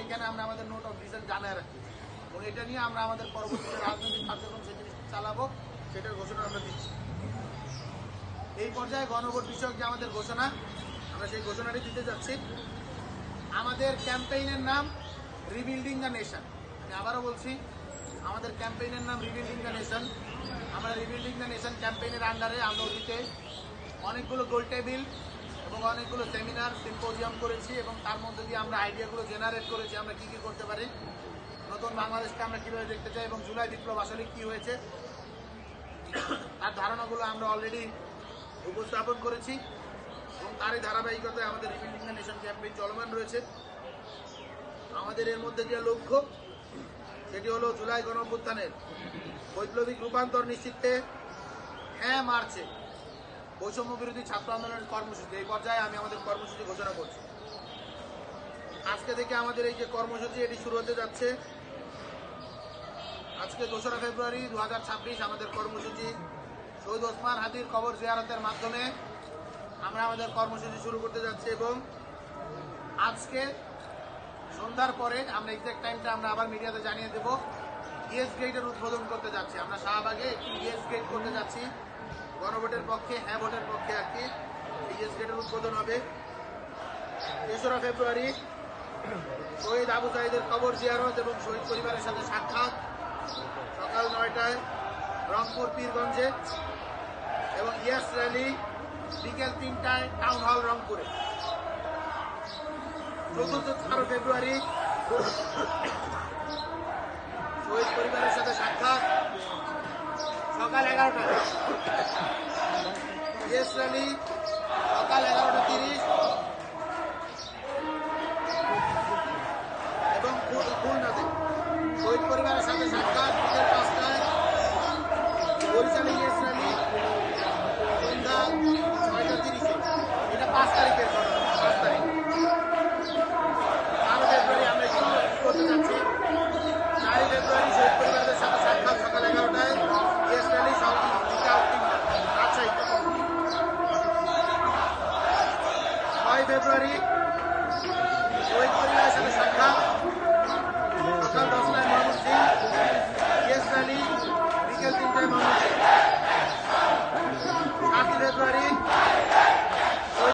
এখানে আমরা আমাদের নোট অফ ডিসিশন জানায় রাখি এবং এটা নিয়ে আমরা আমাদের পরবর্তী রাজনৈতিক কার্যক্রম সেটি চালাবো, সেটার ঘোষণা আমরা দিচ্ছি। এই পর্যায়ে গণভোট বিষয়ক যে আমাদের ঘোষণা, আমরা সেই ঘোষণাটি দিতে যাচ্ছি। আমাদের ক্যাম্পেইনের নাম রিবিল্ডিং দ্য নেশন। আমি আবারও বলছি, আমাদের ক্যাম্পেইনের নাম রিবিল্ডিং দ্য নেশন। আমরা রিবিল্ডিং দ্য নেশন ক্যাম্পেইনের আন্ডারে আমরা অতীতে অনেকগুলো গোল টেবিল এবং অনেকগুলো সেমিনার সিম্পোজিয়াম করেছি এবং তার মধ্যে দিয়ে আমরা আইডিয়াগুলো জেনারেট করেছি আমরা কী কী করতে পারি, নতুন বাংলাদেশকে আমরা কীভাবে দেখতে চাই এবং জুলাই বিপ্লব আসলে কী হয়েছে তার ধারণাগুলো আমরা অলরেডি উপস্থাপন করেছি এবং তারই ধারাবাহিকতায় আমাদের রিবিল্ডিং দ্য নেশন ক্যাম্পেইন চলমান রয়েছে। আমাদের এর মধ্যে যে লক্ষ্য সেটি হলো জুলাই গণঅভ্যুত্থানের বৈপ্লবিক রূপান্তর নিশ্চিতে হ্যাঁ মার্চে বৈষম্য বিরোধী ছাত্র আন্দোলনের কর্মসূচি। এই পর্যায়ে আমি আমাদের কর্মসূচি ঘোষণা করছি। আজকে থেকে আমাদের এই যে কর্মসূচি এটি শুরু হতে যাচ্ছে। আজকে 2রা ফেব্রুয়ারি 2026 আমাদের কর্মসূচি শহীদ ওসমান হাদির কবর জিয়ারতের মাধ্যমে আমরা আমাদের কর্মসূচি শুরু করতে যাচ্ছি এবং আজকে সন্ধ্যার পরে আমরা এক্সাক্ট টাইমটা আমরা আবার মিডিয়াতে জানিয়ে দেব। ইয়েস গেটের উদ্বোধন করতে যাচ্ছি। আমরা শাহবাগে একটি ইয়েস গেট করতে যাচ্ছি, গণভোটের পক্ষে হ্যাঁ ভোটের পক্ষে আর কি। ইয়েস গেটের উদ্বোধন হবে। 3রা ফেব্রুয়ারি শহীদ আবু সাঈদের কবর জিয়ারত এবং শহীদ পরিবারের সাথে সাক্ষাৎ সকাল 9টায় রংপুর পীরগঞ্জে এবং ইয়েস র্যালি বিকেল 3টায় টাউন হল রংপুরে। 4 ফেব্রুয়ারি শহীদ পরিবারের সাথে সাক্ষাৎ সকাল 11টায়, ইয়েস র্যালি সকাল 11:30 এবং খুলনাতে শহীদ পরিবারের সাথে সাক্ষাৎ বিকেল 5টায়, বরিশালে ইয়েস র্যালি সন্ধ্যা 6:30। এটা 5 তারিখ